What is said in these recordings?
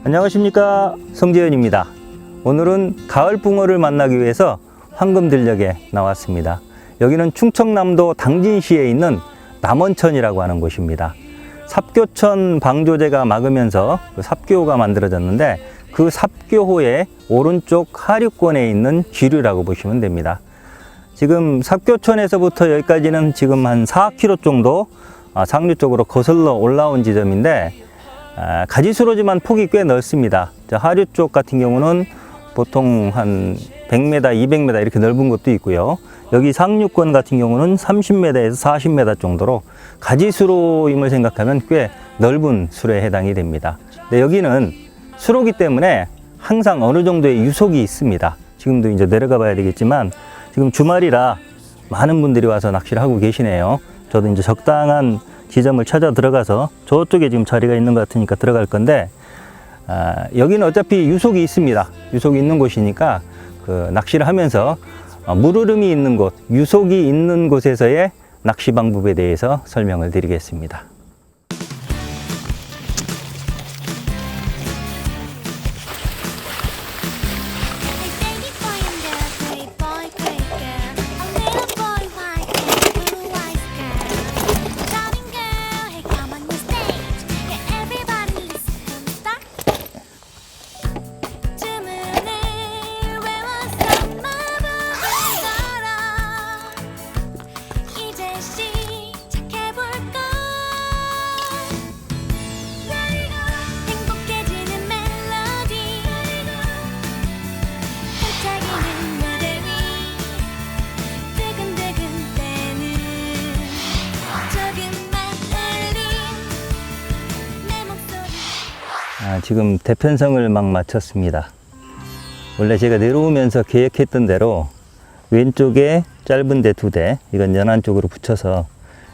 안녕하십니까, 성재현입니다. 오늘은 가을 붕어를 만나기 위해서 황금들녘에 나왔습니다. 여기는 충청남도 당진시에 있는 남원천이라고 하는 곳입니다. 삽교천 방조제가 막으면서 그 삽교호가 만들어졌는데, 그 삽교호의 오른쪽 하류권에 있는 지류라고 보시면 됩니다. 지금 삽교천에서부터 여기까지는 지금 한 4km 정도 상류 쪽으로 거슬러 올라온 지점인데, 가지수로지만 폭이 꽤 넓습니다. 하류 쪽 같은 경우는 보통 한 100m, 200m 이렇게 넓은 곳도 있고요. 여기 상류권 같은 경우는 30m에서 40m 정도로 가지수로임을 생각하면 꽤 넓은 수로에 해당이 됩니다. 근데 여기는 수로기 때문에 항상 어느 정도의 유속이 있습니다. 지금도 이제 내려가 봐야 되겠지만, 지금 주말이라 많은 분들이 와서 낚시를 하고 계시네요. 저도 이제 적당한 지점을 찾아 들어가서 저쪽에 지금 자리가 있는 것 같으니까 들어갈 건데, 여기는 어차피 유속이 있습니다. 유속이 있는 곳이니까 그 낚시를 하면서 물 흐름이 있는 곳, 유속이 있는 곳에서의 낚시 방법에 대해서 설명을 드리겠습니다. 지금 대편성을 막 마쳤습니다. 원래 제가 내려오면서 계획했던 대로 왼쪽에 짧은 데 2대, 이건 연안 쪽으로 붙여서,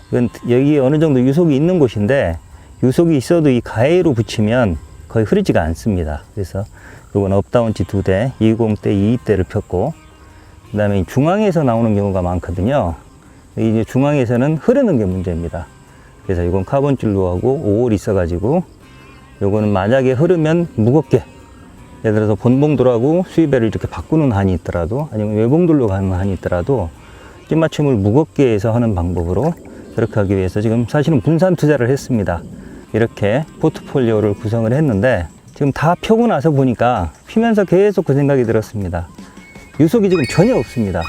이건 여기 어느 정도 유속이 있는 곳인데, 유속이 있어도 이 가해로 붙이면 거의 흐르지가 않습니다. 그래서 이건 업다운치 2대, 20대, 22대를 폈고, 그 다음에 중앙에서 나오는 경우가 많거든요. 이제 중앙에서는 흐르는 게 문제입니다. 그래서 이건 카본줄로하고 5홀 있어가지고, 요거는 만약에 흐르면 무겁게, 예를 들어서 본봉돌하고 수입배를 이렇게 바꾸는 한이 있더라도, 아니면 외봉돌로 가는 한이 있더라도 찌맞춤을 무겁게 해서 하는 방법으로 그렇게 하기 위해서 지금 사실은 분산 투자를 했습니다. 이렇게 포트폴리오를 구성을 했는데, 지금 다 펴고 나서 보니까 피면서 계속 그 생각이 들었습니다. 유속이 지금 전혀 없습니다.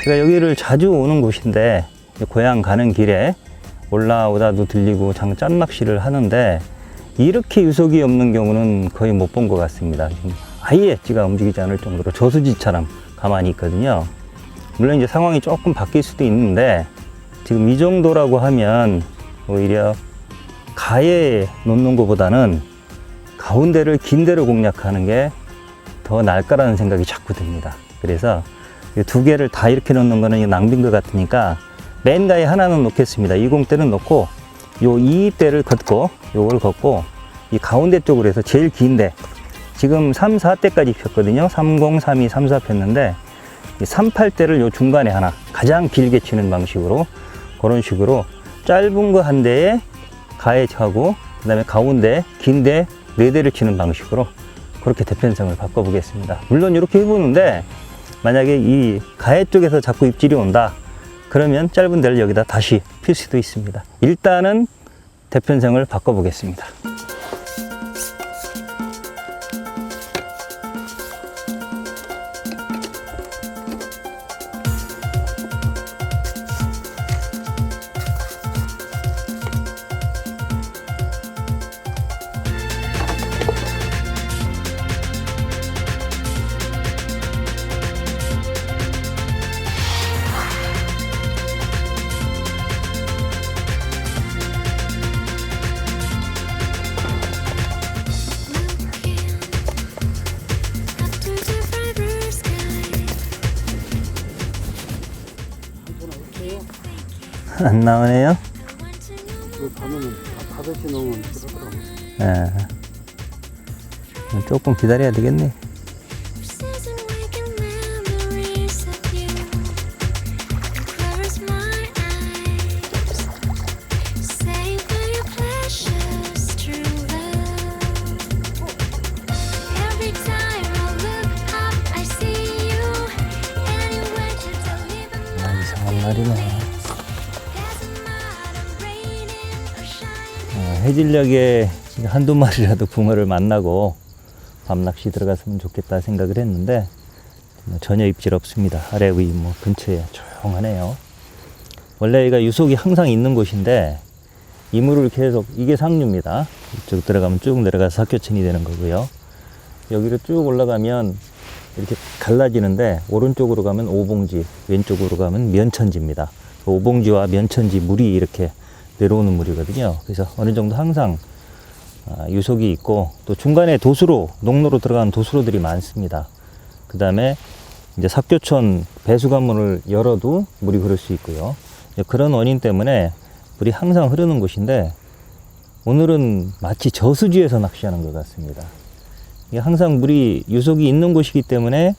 제가 여기를 자주 오는 곳인데, 고향 가는 길에 올라오다도 들리고 짠 낚시를 하는데, 이렇게 유속이 없는 경우는 거의 못 본 것 같습니다. 아예 찌가 움직이지 않을 정도로 저수지처럼 가만히 있거든요. 물론 이제 상황이 조금 바뀔 수도 있는데, 지금 이 정도라고 하면 오히려 가에 놓는 것보다는 가운데를 긴 데로 공략하는 게 더 나을 거라는 생각이 자꾸 듭니다. 그래서 이 2개를 다 이렇게 놓는 거는 낭비인 것 같으니까 맨 가에 하나는 놓겠습니다. 20대는 놓고, 요 22대를 걷고, 요걸 걷고, 이 가운데 쪽으로 해서 제일 긴데, 지금 3, 4대까지 폈거든요. 30, 32, 34 폈는데, 이 38대를 요 중간에 하나, 가장 길게 치는 방식으로, 그런 식으로 짧은 거 한 대에 가에 차고, 그 다음에 가운데 긴데 4대를 치는 방식으로 그렇게 대편성을 바꿔보겠습니다. 물론 이렇게 해보는데, 만약에 이 가해 쪽에서 자꾸 입질이 온다, 그러면 짧은 데를 여기다 다시 필 수도 있습니다. 일단은 대편성을 바꿔보겠습니다. 안 나오네요. 가면은 5시 넘으면 그러더라고요. 예. 조금 기다려야 되겠네. 말이네. 해질녘에 한두 마리라도 붕어를 만나고 밤낚시 들어갔으면 좋겠다 생각을 했는데 전혀 입질 없습니다. 아래 위 근처에 조용하네요. 원래 얘가 유속이 항상 있는 곳인데 이물을 계속, 이게 상류입니다. 이쪽 들어가면 쭉 내려가서 사교천이 되는 거고요. 여기를 쭉 올라가면 이렇게 갈라지는데 오른쪽으로 가면 오봉지, 왼쪽으로 가면 면천지입니다. 오봉지와 면천지 물이 이렇게 내려오는 물이거든요. 그래서 어느 정도 항상 유속이 있고, 또 중간에 도수로, 농로로 들어가는 도수로들이 많습니다. 그 다음에 이제 삽교촌 배수관문을 열어도 물이 흐를 수 있고요. 그런 원인 때문에 물이 항상 흐르는 곳인데, 오늘은 마치 저수지에서 낚시하는 것 같습니다. 이게 항상 물이 유속이 있는 곳이기 때문에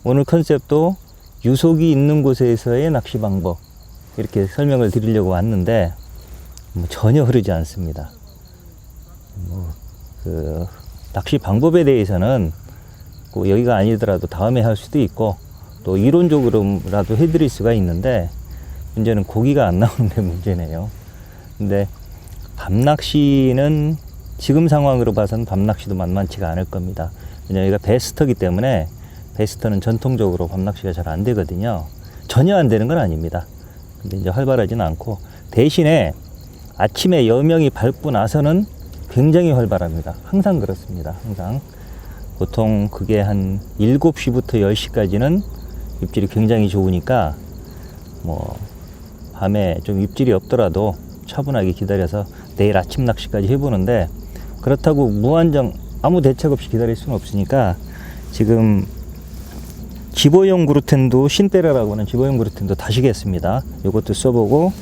오늘 컨셉도 유속이 있는 곳에서의 낚시 방법, 이렇게 설명을 드리려고 왔는데 전혀 흐르지 않습니다. 낚시 방법에 대해서는 꼭 여기가 아니더라도 다음에 할 수도 있고, 또 이론적으로라도 해드릴 수가 있는데, 문제는 고기가 안 나오는 게 문제네요. 근데 밤낚시는 지금 상황으로 봐서는 밤낚시도 만만치가 않을 겁니다. 왜냐면 여기가 베스터기 때문에, 베스터는 전통적으로 밤낚시가 잘 안 되거든요. 전혀 안 되는 건 아닙니다. 근데 이제 활발하지는 않고, 대신에 아침에 여명이 밝고 나서는 굉장히 활발합니다. 항상 그렇습니다. 항상. 보통 그게 한 7시부터 10시까지는 입질이 굉장히 좋으니까, 밤에 좀 입질이 없더라도 차분하게 기다려서 내일 아침 낚시까지 해보는데, 그렇다고 무한정 아무 대책 없이 기다릴 수는 없으니까 지금 집어용 그루텐도, 신테라라고 하는 집어용 그루텐도 다시겠습니다. 이것도 써보고,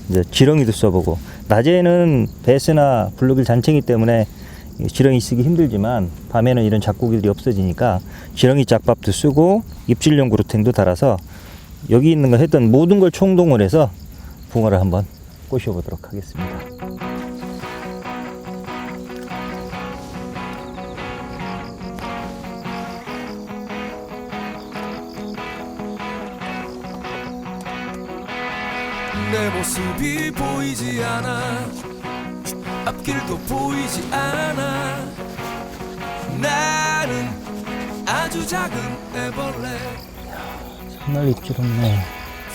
이제 지렁이도 써보고. 낮에는 베스나 블루길 잔챙이 때문에 지렁이 쓰기 힘들지만 밤에는 이런 잡고기들이 없어지니까 지렁이 짝밥도 쓰고 입질용 그루텐도 달아서 여기 있는 거 했던 모든 걸 총동을 해서 붕어를 한번 꼬셔보도록 하겠습니다. 내 모습이 보이지 않아, 앞길도 보이지 않아. 나는 아주 작은 애벌레, 정말 입질 없네.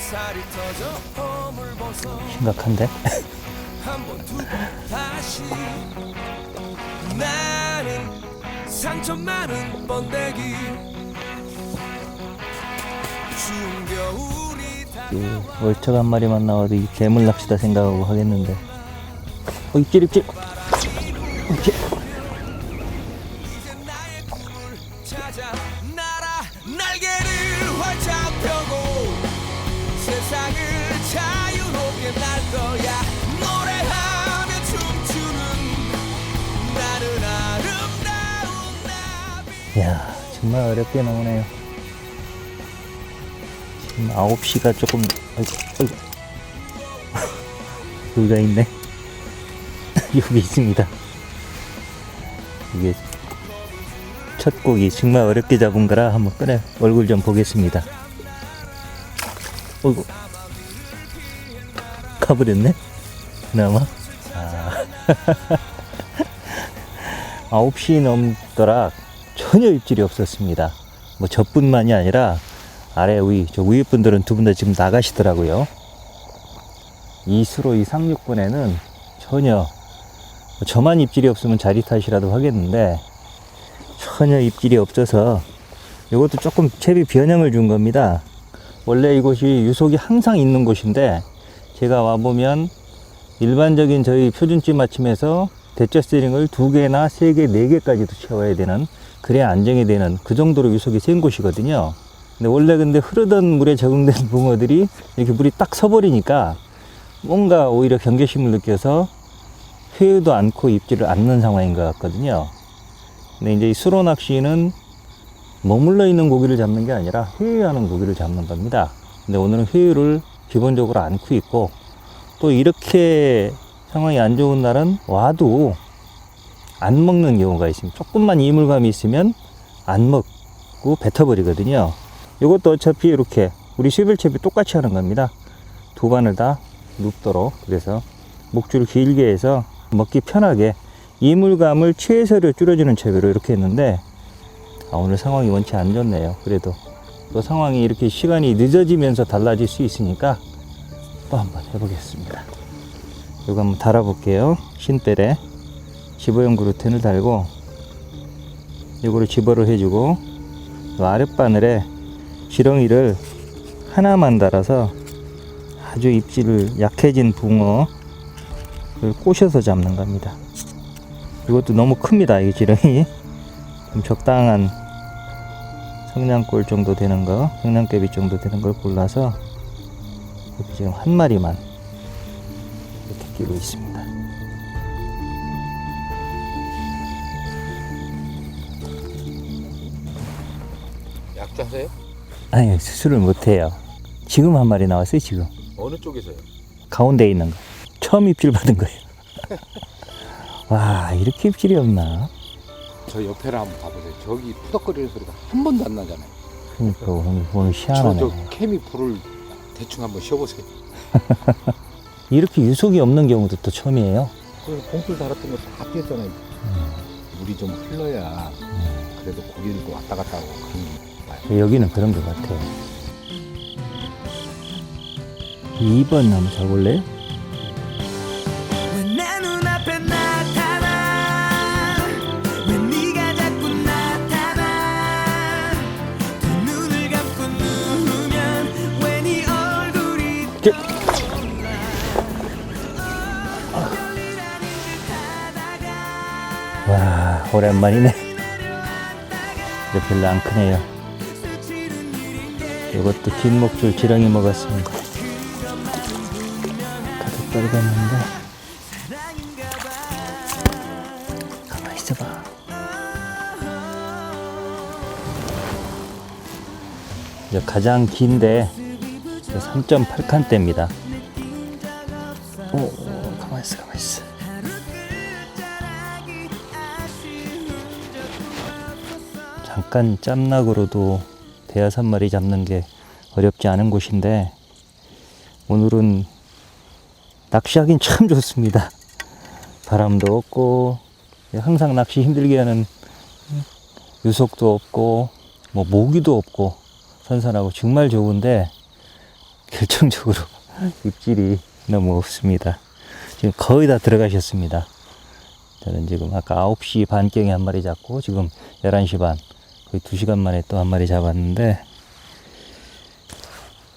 살이 터져 허물벗어 심각한데? 한 번 두 번 다시. 나는 상처 많은 번데기, 추운 겨울이 다가와. 월척 한 마리만 나와도 이 괴물 낚시다 생각하고 하겠는데. 입질. 이제 나의 꿈을 찾아 날아 날개를 활짝 펴고 세상을 자유롭게 날 거야. 노래하며 춤추는 나는 아름다운 나비. 이야, 정말 어렵게 나오네요. 지금 9시가 조금, 아이고. 여기가 있네. 여기 있습니다. 이게 첫 고기 정말 어렵게 잡은 거라 한번 꺼내 얼굴 좀 보겠습니다. 어이구, 가버렸네. 그나마 9시 넘더라 전혀 입질이 없었습니다. 저뿐만이 아니라 아래 저 위에 분들은 두 분 다 지금 나가시더라고요. 이 수로 이 상륙분에는 전혀, 저만 입질이 없으면 자리 탓이라도 하겠는데 전혀 입질이 없어서 이것도 조금 채비 변형을 준 겁니다. 원래 이곳이 유속이 항상 있는 곳인데 제가 와보면 일반적인 저희 표준집 맞춤에서 대짜 스링을 2개나 3개, 4개까지도 채워야 되는, 그래야 안정이 되는 그 정도로 유속이 센 곳이거든요. 근데 원래 흐르던 물에 적응된 붕어들이 이렇게 물이 딱 서버리니까 뭔가 오히려 경계심을 느껴서 회유도 않고 입질을 않는 상황인 것 같거든요. 근데 이제 이 수로 낚시는 머물러 있는 고기를 잡는 게 아니라 회유하는 고기를 잡는 겁니다. 근데 오늘은 회유를 기본적으로 않고 있고, 또 이렇게 상황이 안 좋은 날은 와도 안 먹는 경우가 있습니다. 조금만 이물감이 있으면 안 먹고 뱉어버리거든요. 이것도 어차피 이렇게 우리 쉐벨채비 똑같이 하는 겁니다. 두 반을 다 눕도록, 그래서 목줄을 길게 해서 먹기 편하게 이물감을 최소로 줄여주는 채비로 이렇게 했는데, 오늘 상황이 원치 안 좋네요. 그래도 또 상황이 이렇게 시간이 늦어지면서 달라질 수 있으니까 또 한번 해보겠습니다. 이거 한번 달아볼게요. 신벨에 집어용 그루텐을 달고 이거를 집어를 해주고, 이 아랫바늘에 지렁이를 하나만 달아서 아주 입질을 약해진 붕어를 꼬셔서 잡는 겁니다. 이것도 너무 큽니다. 이 지렁이 좀 적당한 성냥골 정도 되는 거, 성냥개비 정도 되는 걸 골라서 이렇게 지금 한 마리만 이렇게 끼고 있습니다. 약자세요? 아니, 수술을 못해요. 지금 한 마리 나왔어요. 지금 어느 쪽에서요? 가운데에 있는 거 처음 입질 받은 거예요. 와, 이렇게 입질이 없나? 저 옆에를 한번 봐보세요. 저기 푸덕거리는 소리가 한 번도 안 나잖아요. 그러니까 오늘 희한하네. 저 케미 불을 대충 한번 쉬어보세요. 이렇게 유속이 없는 경우도 또 처음이에요. 그 봉투 달았던 거 다 띄었잖아요. 물이 좀 흘러야 그래도 고기들도 왔다 갔다 하고 그런 게. 여기는 그런 것 같아요. 2번 한번 잡을래요? 왜 내 눈앞에 나타나 왜 네가 자꾸 나타나 두 눈을 감고 누우면 왜 네 얼굴이 저- 와, 오랜만이네. 근데 별로 안 크네요. 이것도 긴 목줄 지렁이 먹었습니다. 가득 떨궜는데 가만히 있어봐. 이제 가장 긴데 3.8칸대입니다. 오, 가만히 있어, 가만히 있어. 잠깐 짬낙으로도 대하산 마리 잡는 게 어렵지 않은 곳인데, 오늘은 낚시하긴 참 좋습니다. 바람도 없고 항상 낚시 힘들게 하는 유속도 없고 뭐 모기도 없고 선선하고 정말 좋은데, 결정적으로 입질이 너무 없습니다. 지금 거의 다 들어가셨습니다. 저는 지금 아까 9시 반경에 한 마리 잡고 지금 11시 반, 거의 2시간 만에 또 한 마리 잡았는데,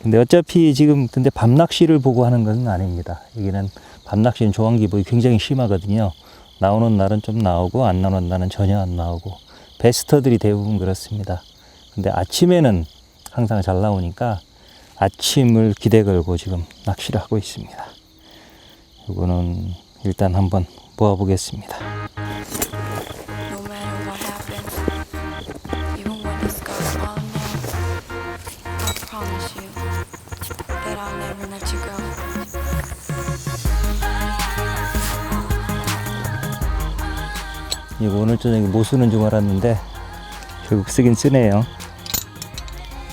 근데 어차피 지금 근데 밤낚시를 보고 하는 건 아닙니다. 여기는 밤낚시는 조항기복이 굉장히 심하거든요. 나오는 날은 좀 나오고 안 나오는 날은 전혀 안 나오고, 베스터들이 대부분 그렇습니다. 근데 아침에는 항상 잘 나오니까 아침을 기대 걸고 지금 낚시를 하고 있습니다. 이거는 일단 한번 모아 보겠습니다. No matter what happens, even when the scars fall down, I promise you that I'll never let you go. 이거 오늘 저녁에 못 쓰는 줄 알았는데 결국 쓰긴 쓰네요.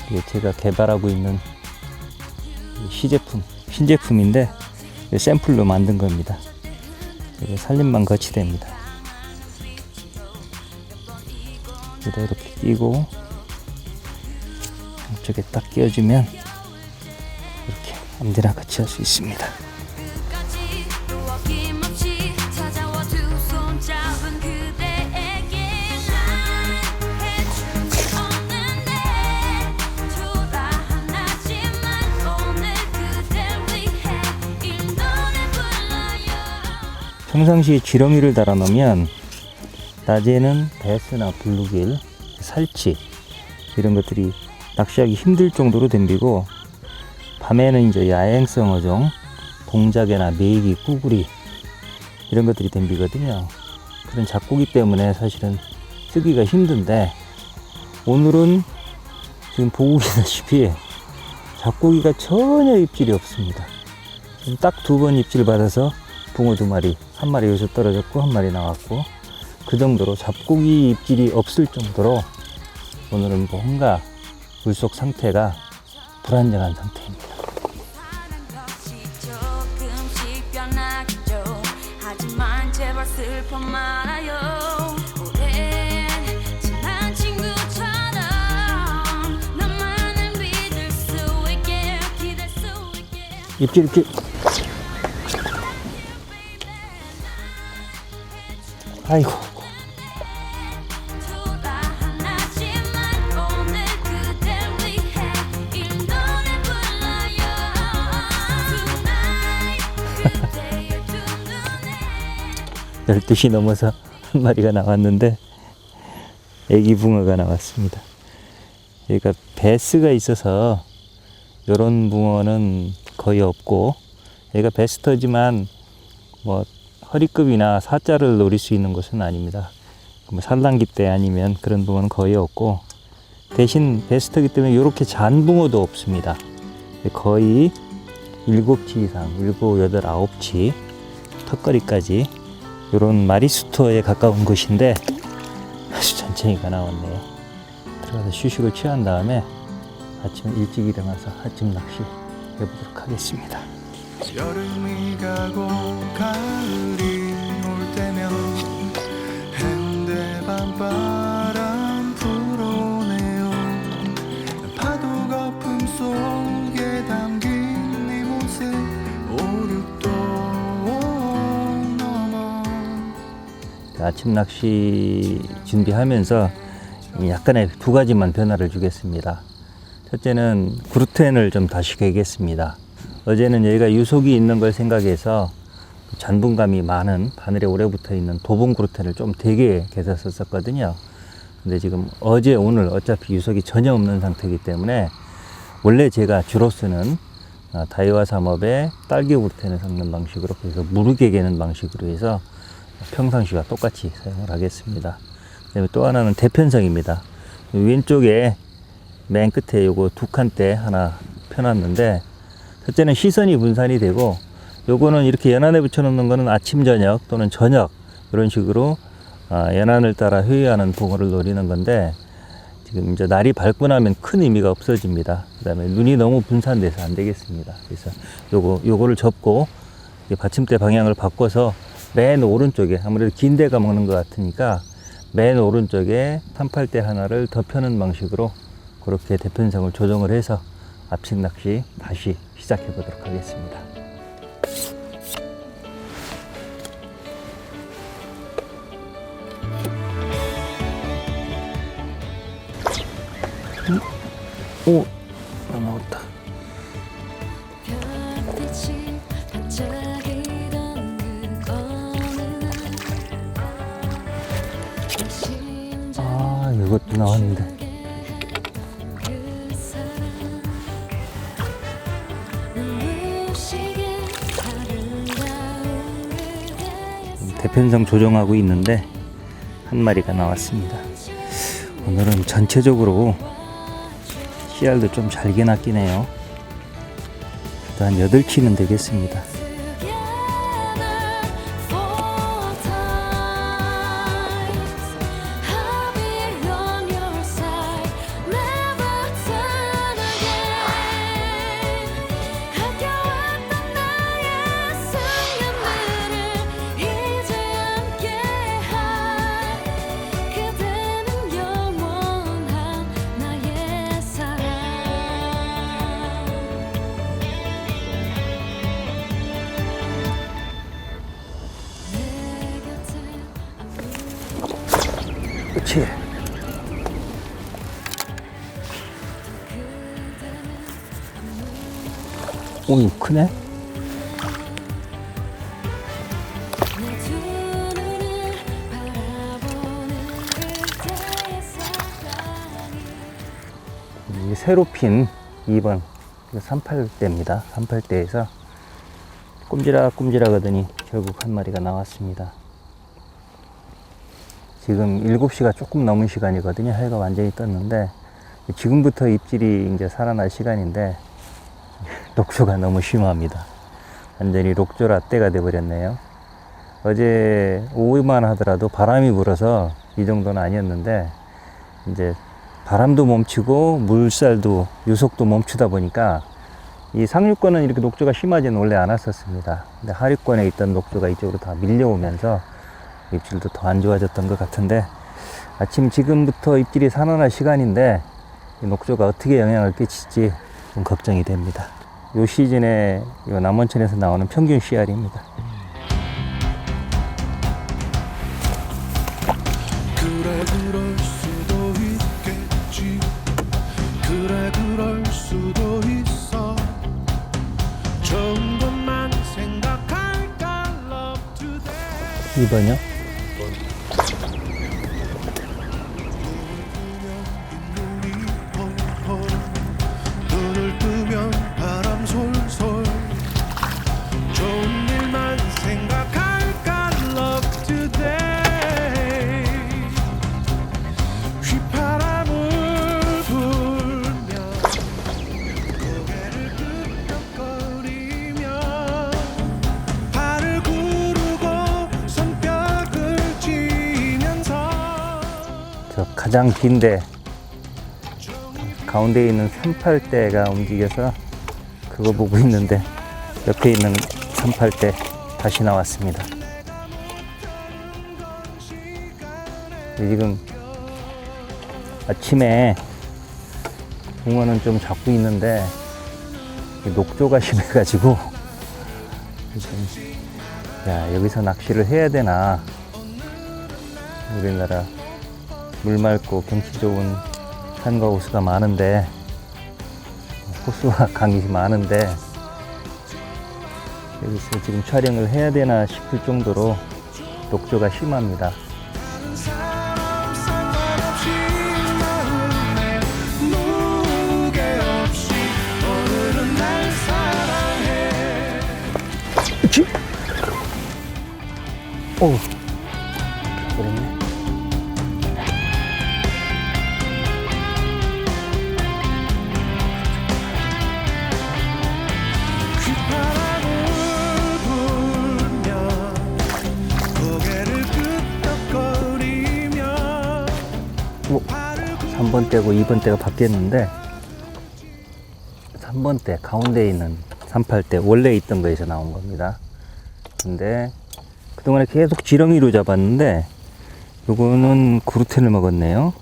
이게 제가 개발하고 있는 시제품, 신제품인데 샘플로 만든 겁니다. 이게 살림만 거치대입니다. 여기다 이렇게 끼고 이쪽에 딱 끼워주면 이렇게 아무데나 거치할 수 있습니다. 끝까지 또 어김없이 찾아와 두 손 잡은 그대에게 난 해준 게 없는데 초라하지만 오늘 그댈 위해 이 노래 불러요. 평상시에 지렁이를 달아 놓으면 낮에는 베스나 블루길, 살치 이런 것들이 낚시하기 힘들 정도로 덤비고, 밤에는 이제 야행성 어종, 동작에나 메기, 꾸구리 이런 것들이 덤비거든요. 그런 잡고기 때문에 사실은 쓰기가 힘든데, 오늘은 지금 보고 계시다시피 잡고기가 전혀 입질이 없습니다. 지금 딱 2번 입질 받아서 붕어 2마리, 한 마리 여기서 떨어졌고 한 마리 나왔고, 그 정도로 잡고기 입질이 없을 정도로 오늘은 뭔가 물속 상태가 불안정한 상태입니다. 제발 슬퍼 말아요. 오랜 지난 친구처럼 나만을 믿을 수 있게 기댈 수 있게. 입질 입질. 아이고. 초라하지만 오늘 그댈 위해 이 노래 불러요. Tonight 그대의 두 눈에 12시 넘어서 한 마리가 나왔는데 애기 붕어가 나왔습니다. 여기가 베스가 있어서 이런 붕어는 거의 없고, 여기가 베스터지만 뭐 허리급이나 사자를 노릴 수 있는 곳은 아닙니다. 뭐 산란기 때 아니면 그런 붕어는 거의 없고, 대신 베스터기 때문에 이렇게 잔 붕어도 없습니다. 거의 7치 이상, 7, 8, 9치 턱걸이까지 이런 마리수터에 가까운 곳인데 아주 천천히가 나왔네요. 들어가서 휴식을 취한 다음에 아침 일찍 일어나서 아침 낚시 해보도록 하겠습니다. 여름이 가고 가을이 올 때면 핸드밤 바람 불어오네요. 파도 거품 속에 담긴 네 모습 5,6도 넘어. 아침 낚시 준비하면서 약간의 두 가지만 변화를 주겠습니다. 첫째는 그루텐을 좀 다시 개겠습니다. 어제는 여기가 유속이 있는 걸 생각해서 잔분감이 많은 바늘에 오래 붙어 있는 도봉 그루텐을 좀 되게 개었었거든요. 근데 지금 어제 오늘 어차피 유속이 전혀 없는 상태이기 때문에 원래 제가 주로 쓰는 다이와 삼업의 딸기 그루텐을 섞는 방식으로, 그래서 무르게 개는 방식으로 해서 평상시와 똑같이 사용을 하겠습니다. 그다음에 또 하나는 대편성입니다. 왼쪽에 맨 끝에 요거 두 칸대 하나 펴놨는데, 첫째는 시선이 분산이 되고, 요거는 이렇게 연안에 붙여놓는 거는 아침 저녁 또는 저녁 이런 식으로 연안을 따라 회유하는 붕어를 노리는 건데, 지금 이제 날이 밝고 나면 큰 의미가 없어집니다. 그 다음에 눈이 너무 분산돼서 안 되겠습니다. 그래서 요거를 접고 받침대 방향을 바꿔서 맨 오른쪽에, 아무래도 긴 데가 먹는 것 같으니까 맨 오른쪽에 38대 하나를 더 펴는 방식으로 그렇게 대편성을 조정을 해서 압식 낚시 다시 시작해 보도록 하겠습니다. 오, 넘어갔다. 별빛이 반짝이던 그 어느 날 내 심장 아, 이것도 나왔는데. 그 사람 눈부시게 아름다운 그대의 대편성 조정하고 있는데 한 마리가 나왔습니다. 오늘은 전체적으로 씨알도 좀 잘게 낚이네요. 일단 8치는 되겠습니다. together for times. I'll be on your side, never turn again. 아껴왔던 나의 순간들을 이제 함께할 그대는 영원한 나의 사랑. 내 곁에 그렇지. 오, 크네. 내 두 눈을 바라보는 그대의 사랑이 이게 새로 핀 2번 38대입니다. 38대에서 꼼지락 하더니 결국 한 마리가 나왔습니다. 지금 7시가 조금 넘은 시간이거든요. 해가 완전히 떴는데 지금부터 입질이 이제 살아날 시간인데 녹조가 너무 심합니다. 완전히 녹조라 때가 돼버렸네요. 어제 오후만 하더라도 바람이 불어서 이 정도는 아니었는데 이제 바람도 멈추고 물살도 유속도 멈추다 보니까 이 상류권은 이렇게 녹조가 심하지는 원래 않았었습니다. 근데 하류권에 있던 녹조가 이쪽으로 다 밀려오면서 입질도 더 안 좋아졌던 것 같은데, 아침 지금부터 입질이 산원할 시간인데 이 녹조가 어떻게 영향을 끼칠지 좀 걱정이 됩니다. 요 시즌에 이 남원천에서 나오는 평균 씨알입니다. 그래 그럴 수도 있겠지 그래 그럴 수도 있어 좋은 것만 생각할까 love today 2번이요? 눈을 뜨면 바람 솔솔 좋은 일만 생각할까 love today 휘파람을 불며 고개를 끄덕거리며 발을 구르고 손뼉을 치면서 저 가장 긴데 가운데 있는 38대가 움직여서 그거 보고 있는데 옆에 있는 38대 다시 나왔습니다. 지금 아침에 붕어는 좀 잡고 있는데 녹조가 심해가지고 지금 야, 여기서 낚시를 해야 되나. 우리나라 물 맑고 경치 좋은 산과 호수가 많은데, 호수와 강이 많은데 여기서 지금 촬영을 해야 되나 싶을 정도로 녹조가 심합니다. 사람 상관없이 마음에 무게 없이 오늘은 날 사랑해 그치? 오, 그랬네. 휘파람을 불며 고개를 끄덕거리며 3번 대고 2번 대가 바뀌었는데 3번 대 가운데 있는 38대 원래 있던 거에서 나온 겁니다. 근데 그동안에 계속 지렁이로 잡았는데 요거는 구루텐을 먹었네요.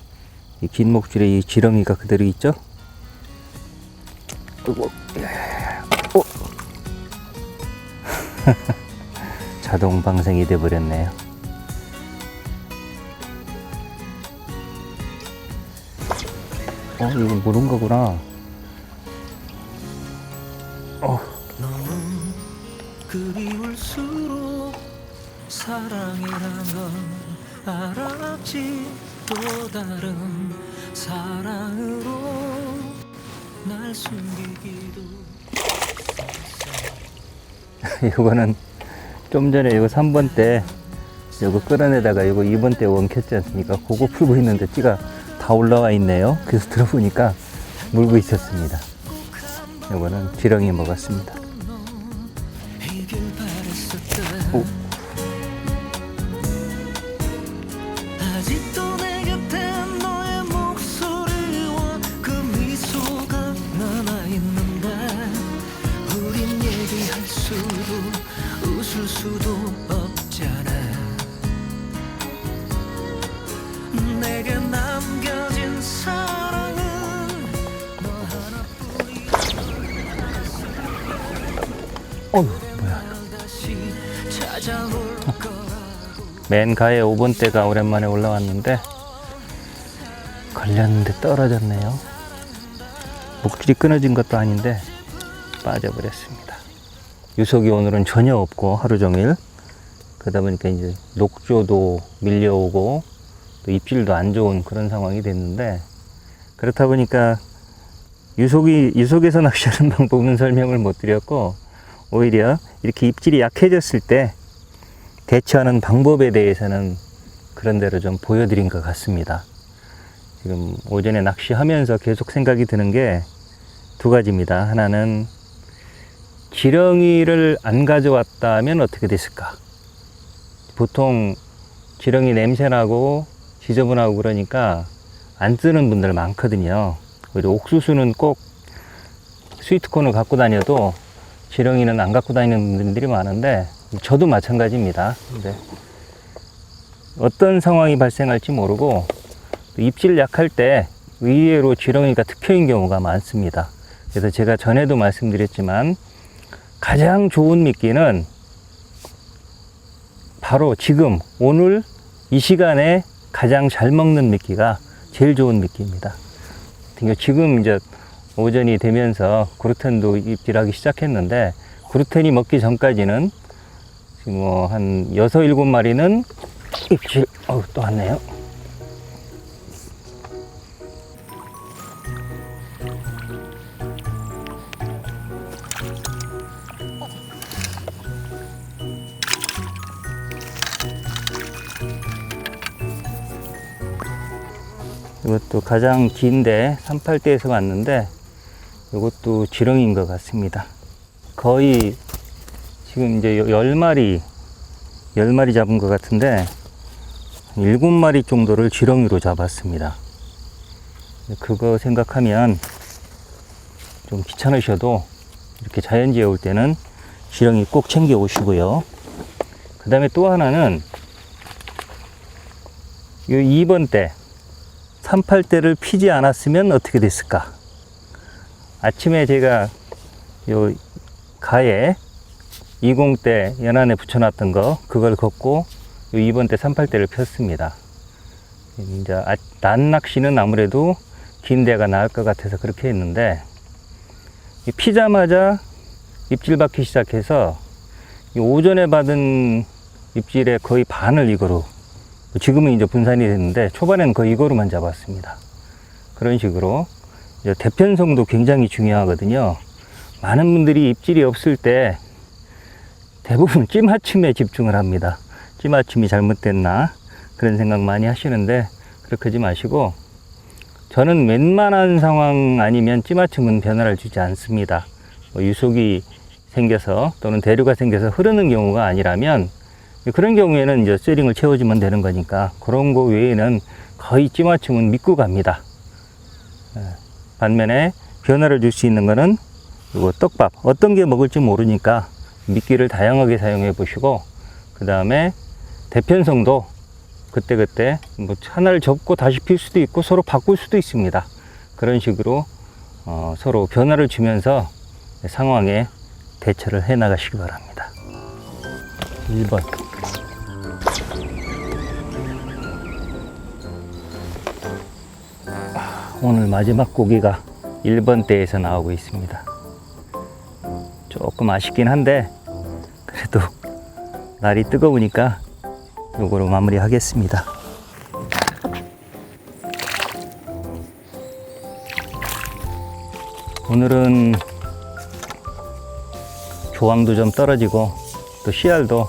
이 긴 목줄에 이 지렁이가 그대로 있죠. 자동 방생이 돼 버렸네요. 이건 모른 거구나. 너무 그리울수록 사랑이란 걸 알았지. 또 다른 사랑으로 날 숨기기도. 이거는 좀 전에 이거 3번 때 이거 끌어내다가 이거 2번 때 원켰지 않습니까? 그거 풀고 있는데 찌가 다 올라와 있네요. 그래서 들어보니까 물고 있었습니다. 이거는 지렁이 먹었습니다. 이길 바랬었다. 오. 아직도 내 곁에 너의 목소리와 그 미소가 남아있는데 우린 얘기할 수도 웃을 수도 없잖아. 내게 남겨진 사랑은 너 하나뿐이야. 뭐야. 다시 찾아올 거라고. 맨 가에 5번 대가 오랜만에 올라왔는데 걸렸는데 떨어졌네요. 목줄이 끊어진 것도 아닌데 빠져버렸습니다. 유속이 오늘은 전혀 없고 하루 종일 그러다 보니까 이제 녹조도 밀려오고 또 입질도 안 좋은 그런 상황이 됐는데, 그렇다 보니까 유속에서 낚시하는 방법은 설명을 못 드렸고 오히려 이렇게 입질이 약해졌을 때 대처하는 방법에 대해서는 그런 대로 좀 보여드린 것 같습니다. 지금 오전에 낚시하면서 계속 생각이 드는 게 두 가지입니다. 하나는 지렁이를 안 가져왔다면 어떻게 됐을까? 보통 지렁이 냄새나고 지저분하고 그러니까 안 쓰는 분들 많거든요. 오히려 옥수수는 꼭 스위트콘을 갖고 다녀도 지렁이는 안 갖고 다니는 분들이 많은데 저도 마찬가지입니다. 근데 어떤 상황이 발생할지 모르고 또 입질 약할 때 의외로 지렁이가 특효인 경우가 많습니다. 그래서 제가 전에도 말씀드렸지만 가장 좋은 미끼는 바로 지금 오늘 이 시간에 가장 잘 먹는 미끼가 제일 좋은 미끼입니다. 그러니까 지금 이제 오전이 되면서 그루텐도 입질하기 시작했는데 그루텐이 먹기 전까지는 지금 뭐 한 6, 7마리는 입질, 또 왔네요. 이것도 가장 긴데 38대에서 왔는데 이것도 지렁이인 것 같습니다. 거의 지금 이제 10마리 잡은 것 같은데 7마리 정도를 지렁이로 잡았습니다. 그거 생각하면 좀 귀찮으셔도 이렇게 자연지에 올 때는 지렁이 꼭 챙겨 오시고요. 그 다음에 또 하나는 이 2번 때 38대를 피지 않았으면 어떻게 됐을까? 아침에 제가 요 가에 20대 연안에 붙여놨던 거 그걸 걷고 요 2번 때 38대를 폈습니다. 이제 낮 낚시는 아무래도 긴 대가 나을 것 같아서 그렇게 했는데 피자마자 입질 받기 시작해서 오전에 받은 입질의 거의 반을 이거로, 지금은 이제 분산이 됐는데 초반에는 거의 이거로만 잡았습니다. 그런 식으로 이제 대편성도 굉장히 중요하거든요. 많은 분들이 입질이 없을 때 대부분 찌맞춤에 집중을 합니다. 찌맞춤이 잘못됐나 그런 생각 많이 하시는데 그렇게 하지 마시고, 저는 웬만한 상황 아니면 찌맞춤은 변화를 주지 않습니다. 유속이 생겨서 또는 대류가 생겨서 흐르는 경우가 아니라면 그런 경우에는 이제 쇠링을 채워주면 되는 거니까 그런 거 외에는 거의 찌맞춤은 믿고 갑니다. 반면에 변화를 줄 수 있는 거는 이거 떡밥, 어떤 게 먹을지 모르니까 미끼를 다양하게 사용해 보시고, 그 다음에 대편성도 그때그때 뭐 하나를 접고 다시 필 수도 있고 서로 바꿀 수도 있습니다. 그런 식으로 서로 변화를 주면서 상황에 대처를 해 나가시기 바랍니다. 1번. 오늘 마지막 고기가 1번 대에서 나오고 있습니다. 조금 아쉽긴 한데 그래도 날이 뜨거우니까 요거로 마무리 하겠습니다. 오늘은 조항도 좀 떨어지고 또 씨알도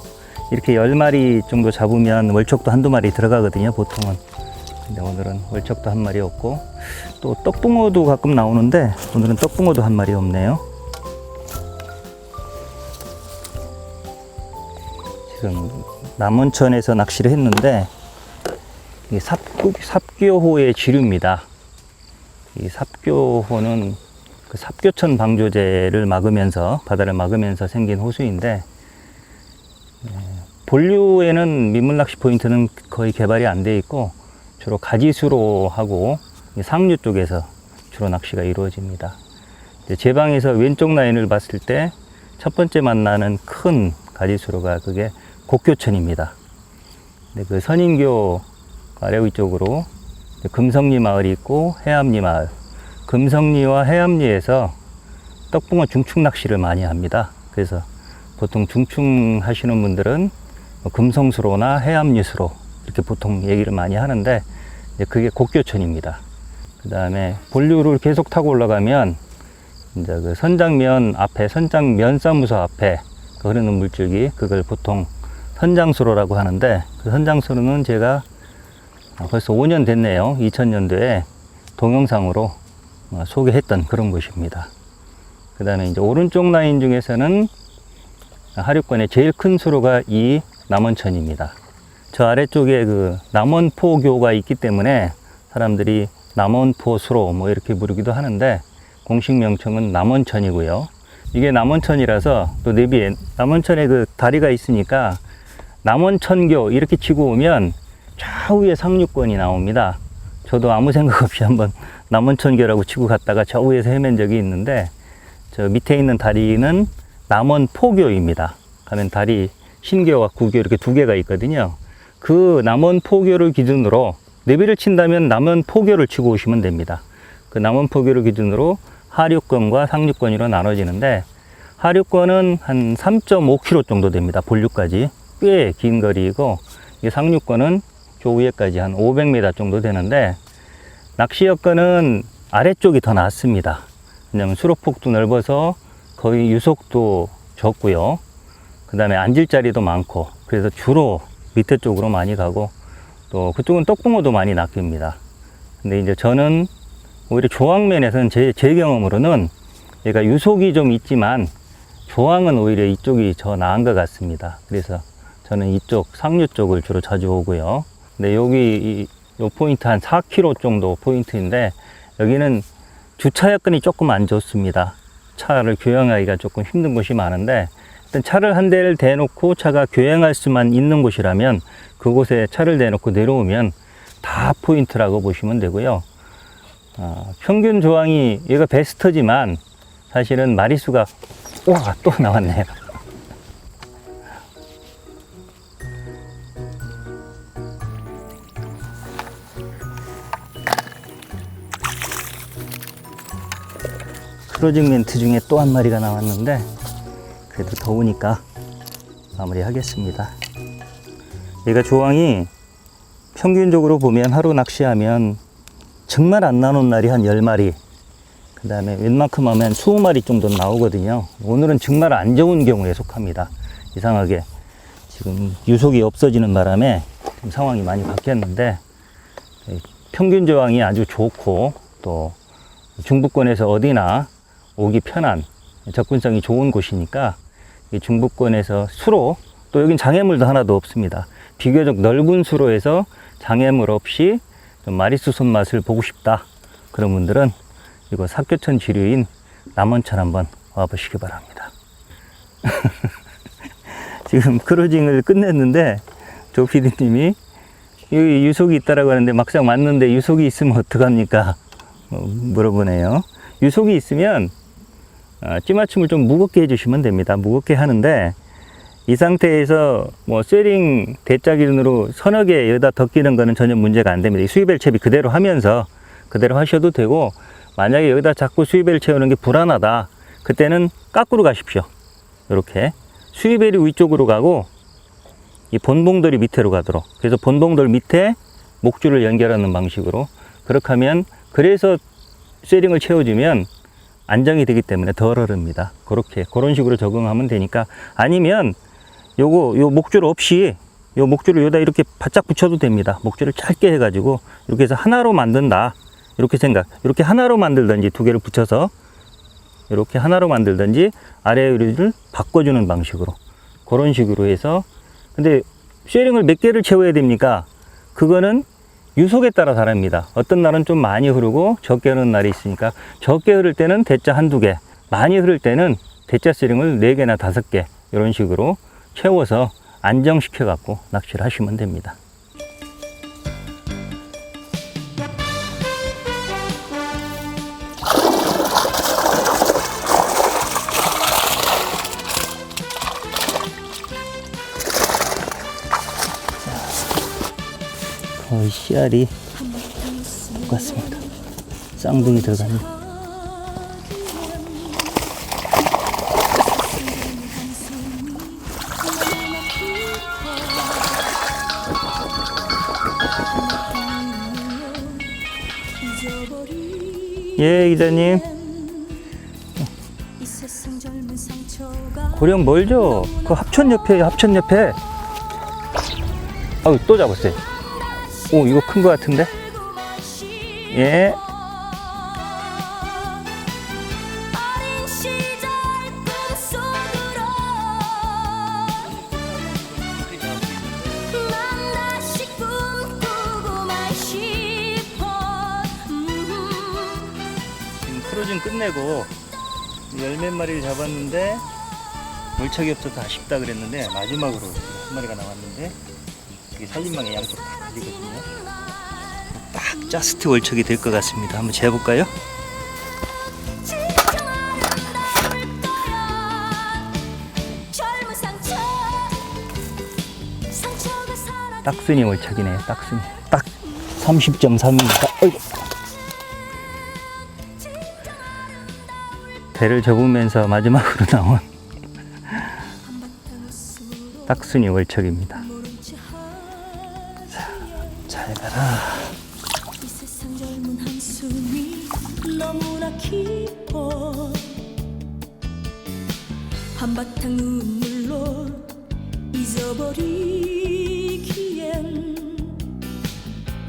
이렇게 10마리 정도 잡으면 월척도 한두 마리 들어가거든요, 보통은. 근데 오늘은 월척도 한 마리 없고, 또 떡붕어도 가끔 나오는데 오늘은 떡붕어도 한 마리 없네요. 지금 남원천에서 낚시를 했는데 이게 삽교호의 지류입니다. 이 삽교호는 그 삽교천 방조제를 막으면서, 바다를 막으면서 생긴 호수인데, 본류에는 민물낚시 포인트는 거의 개발이 안 돼 있고 주로 가지수로 하고 상류 쪽에서 주로 낚시가 이루어집니다. 제 방에서 왼쪽 라인을 봤을 때 첫 번째 만나는 큰 가지수로가 그게 곡교천입니다. 그 선인교 아래 위쪽으로 금성리 마을이 있고 해암리 마을, 금성리와 해암리에서 떡붕어 중축 낚시를 많이 합니다. 그래서 보통 중축 하시는 분들은 금성수로나 해암리수로 이렇게 보통 얘기를 많이 하는데 그게 곡교천입니다. 그 다음에 본류를 계속 타고 올라가면 이제 그 선장면 앞에, 선장면사무소 앞에 흐르는 물줄기, 그걸 보통 선장수로라고 하는데, 그 선장수로는 제가 벌써 5년 됐네요. 2000년도에 동영상으로 소개했던 그런 곳입니다. 그 다음에 이제 오른쪽 라인 중에서는 하류권의 제일 큰 수로가 이 남원천입니다. 저 아래쪽에 그 남원포교가 있기 때문에 사람들이 남원포 수로 뭐 이렇게 부르기도 하는데, 공식 명칭은 남원천이고요. 이게 남원천이라서 또 내비에 남원천에 그 다리가 있으니까 남원천교 이렇게 치고 오면 좌우에 상류권이 나옵니다. 저도 아무 생각 없이 한번 남원천교라고 치고 갔다가 저 위에서 헤맨 적이 있는데, 저 밑에 있는 다리는 남원포교입니다. 가면 다리 신교와 구교 이렇게 두 개가 있거든요. 그 남원포교를 기준으로 내비를 친다면 남원포교를 치고 오시면 됩니다. 그 남원포교를 기준으로 하류권과 상류권으로 나눠지는데, 하류권은 한 3.5km 정도 됩니다. 본류까지 꽤 긴 거리이고, 이 상류권은 저 위에까지 한 500m 정도 되는데, 낚시 여건은 아래쪽이 더 낫습니다. 왜냐하면 수로폭도 넓어서 거의 유속도 적고요. 그 다음에 앉을 자리도 많고, 그래서 주로 밑에 쪽으로 많이 가고, 또 그쪽은 떡붕어도 많이 낚입니다. 근데 이제 저는 오히려 조항면에서는 제 경험으로는 얘가 유속이 좀 있지만 조항은 오히려 이쪽이 더 나은 것 같습니다. 그래서 저는 이쪽 상류 쪽을 주로 자주 오고요. 근데 여기 요 포인트 한 4km 정도 포인트인데, 여기는 주차 여건이 조금 안 좋습니다. 차를 교행하기가 조금 힘든 곳이 많은데, 일단 차를 한 대를 대놓고 차가 교행할 수만 있는 곳이라면 그곳에 차를 대놓고 내려오면 다 포인트라고 보시면 되고요. 평균 조항이 얘가 베스트지만 사실은 마리수가, 와, 또 나왔네요. 크로징 멘트 중에 또 한 마리가 나왔는데, 그래도 더우니까 마무리 하겠습니다. 얘가 조항이 평균적으로 보면 하루 낚시하면 정말 안 나오는 날이 한 10마리, 그 다음에 웬만큼 하면 20마리 정도 나오거든요. 오늘은 정말 안 좋은 경우에 속합니다. 이상하게 지금 유속이 없어지는 바람에 좀 상황이 많이 바뀌었는데, 평균 조항이 아주 좋고 또 중부권에서 어디나 오기 편한 접근성이 좋은 곳이니까, 이 중부권에서 수로, 또 여긴 장애물도 하나도 없습니다. 비교적 넓은 수로에서 장애물 없이 좀 마리수 손맛을 보고 싶다, 그런 분들은 이거 사교천 지류인 남원천 한번 와보시기 바랍니다. 지금 크루징을 끝냈는데 조 PD님이 여기 유속이 있다라고 하는데, 막상 왔는데 유속이 있으면 어떡합니까? 물어보네요. 유속이 있으면 찌맞춤을 좀 무겁게 해주시면 됩니다. 무겁게 하는데, 이 상태에서 뭐 쇠링 대짜기준으로 서너 개 여기다 더 끼는 거는 전혀 문제가 안 됩니다. 이 수위벨 채비 그대로 하면서 그대로 하셔도 되고, 만약에 여기다 자꾸 수위벨 채우는 게 불안하다, 그때는 까꾸로 가십시오. 이렇게 수위벨이 위쪽으로 가고 이 본봉돌이 밑으로 가도록, 그래서 본봉돌 밑에 목줄을 연결하는 방식으로, 그렇게 하면, 그래서 쇠링을 채워주면 안정이 되기 때문에 덜 흐릅니다. 그런 식으로 적응하면 되니까. 아니면 요 목줄 없이 요 목줄을 여기다 이렇게 바짝 붙여도 됩니다. 목줄을 짧게 해가지고 이렇게 해서 하나로 만든다, 이렇게 이렇게 하나로 만들든지 두 개를 붙여서 이렇게 하나로 만들든지 아래 유리를 바꿔주는 방식으로, 그런 식으로 해서. 근데 쉐링을 몇 개를 채워야 됩니까? 그거는 유속에 따라 다릅니다. 어떤 날은 좀 많이 흐르고 적게 흐르는 날이 있으니까, 적게 흐를 때는 대짜 한두 개, 많이 흐를 때는 대짜 쉐링을 4개나 5개 이런 식으로 채워서 안정시켜 갖고 낚시를 하시면 됩니다. 거의 씨알이 똑같습니다. 쌍둥이 들어가네. 예, 기자님. 고령 멀죠? 그 합천 옆에. 아유, 또 잡았어요. 오, 이거 큰 거 같은데? 예. 지금 크루징 끝내고 열 몇 마리를 잡았는데 물척이 없어서 아쉽다 그랬는데, 마지막으로 한 마리가 나왔는데, 이게 살림망에 양쪽 다 들리거든요. 딱 자스트 월척이 될 것 같습니다. 한번 재볼까요? 딱순이 월척이네요. 딱순이. 딱 30.3입니다. 어이구. 배를 접으면서 마지막으로 나온 딱순이 월척입니다. 자, 잘 가라. 이 세상 젊은 한숨이 너무나 깊어 한바탕 눈물로 잊어버리기엔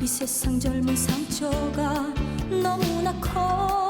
이 세상 젊은 상처가 너무나 커